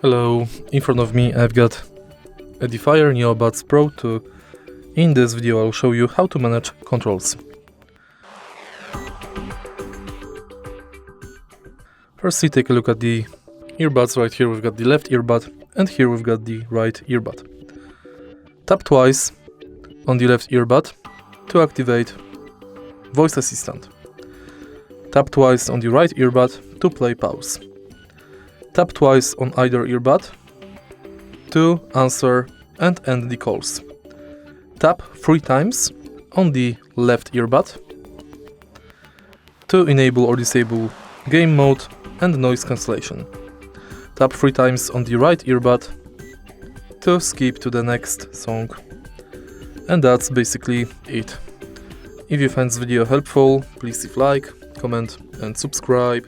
Hello, in front of me I've got Edifier Neobuds Pro 2. In this video I'll show you how to manage controls. Firstly, take a look at the earbuds. Right here we've got the left earbud and here we've got the right earbud. Tap twice on the left earbud to activate voice assistant. Tap twice on the right earbud to play pause. Tap twice on either earbud to answer and end the calls. Tap 3 times on the left earbud to enable or disable game mode and noise cancellation. Tap 3 times on the right earbud to skip to the next song. And that's basically it. If you find this video helpful, please leave a like, comment and subscribe.